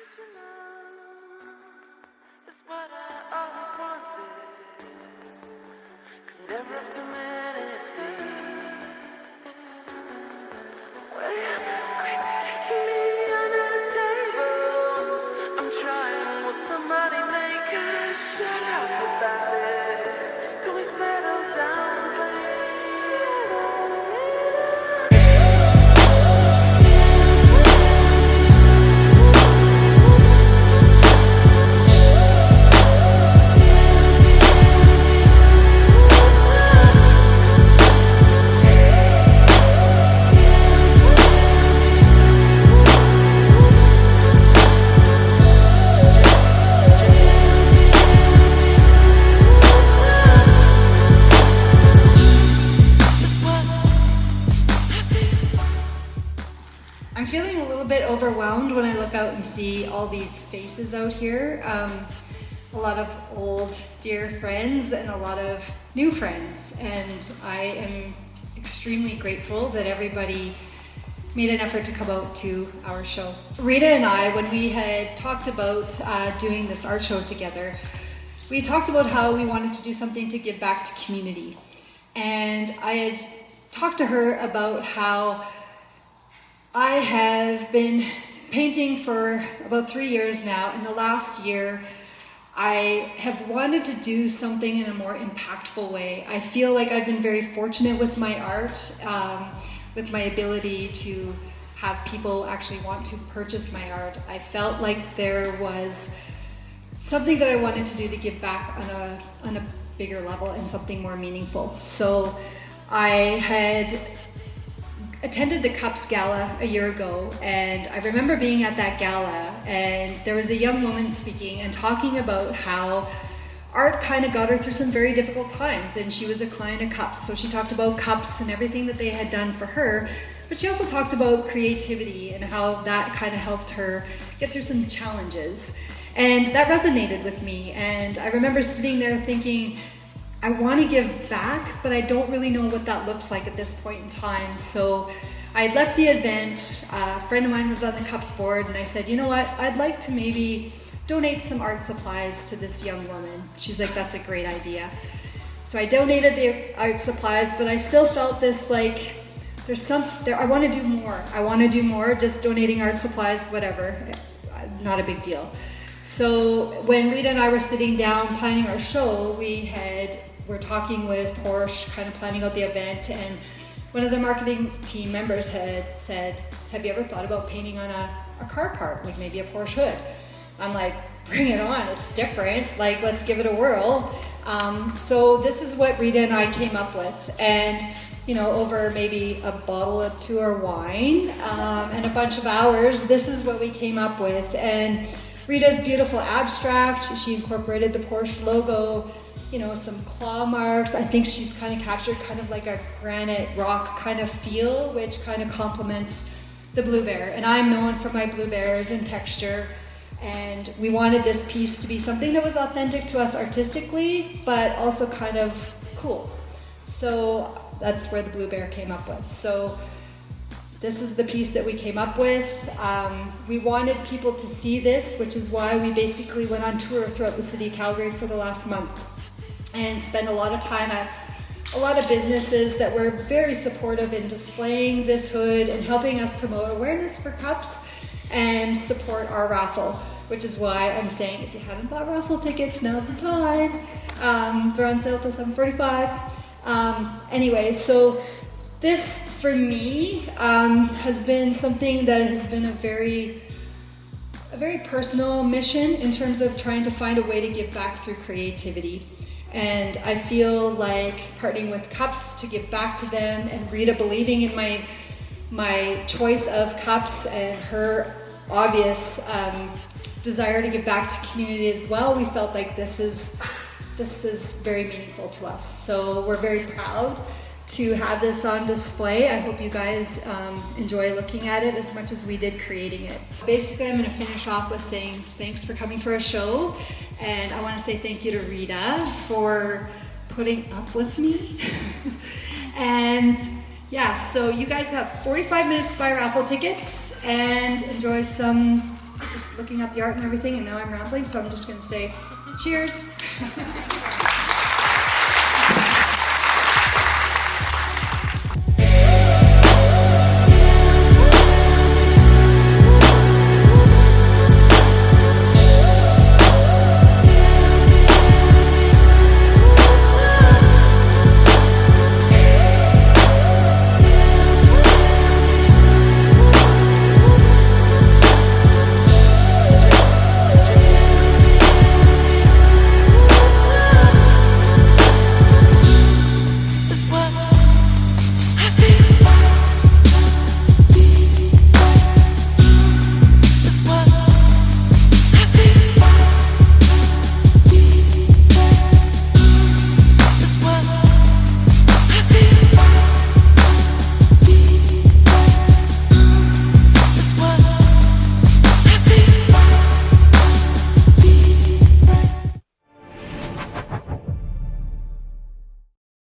Original is what I always wanted. Could never have too many things. Well, you're kicking me under the table. I'm trying, will somebody make a shut up about it? Can we settle down, please? I'm feeling a little bit overwhelmed when I look out and see all these faces out here. A lot of old dear friends and a lot of new friends, and I am extremely grateful that everybody made an effort to come out to our show. Rita and I, when we had talked about doing this art show together, we talked about how we wanted to do something to give back to community. And I had talked to her about how I have been painting for about 3 years now. In the last year, I have wanted to do something in a more impactful way. I feel like I've been very fortunate with my art, with my ability to have people actually want to purchase my art. I felt like there was something that I wanted to do to give back on a bigger level and something more meaningful. So I had attended the CUPS Gala a year ago, and I remember being at that gala, and there was a young woman speaking and talking about how art kind of got her through some very difficult times, and she was a client of CUPS, so she talked about CUPS and everything that they had done for her, but she also talked about creativity and how that kind of helped her get through some challenges, and that resonated with me. And I remember sitting there thinking, I want to give back, but I don't really know what that looks like at this point in time. So I had left the event, a friend of mine was on the CUPS board, and I said, you know what, I'd like to maybe donate some art supplies to this young woman. She's like, that's a great idea. So I donated the art supplies, but I still felt this like, I want to do more. I want to do more, just donating art supplies, whatever, not a big deal. So when Rita and I were sitting down planning our show, we're talking with Porsche, kind of planning out the event, and one of the marketing team members had said, have you ever thought about painting on a car part, like maybe a Porsche hood? I'm like, bring it on, it's different, like let's give it a whirl. So this is what Rita and I came up with, and you know, over maybe a bottle or two of wine and a bunch of hours, this is what we came up with. And Rita's beautiful abstract, she incorporated the Porsche logo, you know, some claw marks. I think she's kind of captured kind of like a granite rock kind of feel, which kind of complements the blue bear. And I'm known for my blue bears and texture. And we wanted this piece to be something that was authentic to us artistically, but also kind of cool. So that's where the blue bear came up with. So this is the piece that we came up with. We wanted people to see this, which is why we basically went on tour throughout the city of Calgary for the last month and spent a lot of time at a lot of businesses that were very supportive in displaying this hood and helping us promote awareness for CUPS and support our raffle, which is why I'm saying if you haven't bought raffle tickets, now's the time. They're on sale till 7:45. Anyway, so this for me has been something that has been a very personal mission in terms of trying to find a way to give back through creativity. And I feel like partnering with CUPS to give back to them, and Rita believing in my choice of CUPS and her obvious desire to give back to community as well, we felt like this is very meaningful to us. So we're very proud to have this on display. I hope you guys enjoy looking at it as much as we did creating it. Basically, I'm going to finish off with saying thanks for coming for a show, and I want to say thank you to Rita for putting up with me. And yeah, so you guys have 45 minutes to buy raffle tickets and enjoy some, just look looking at the art and everything, and now I'm rambling, so I'm just gonna say cheers.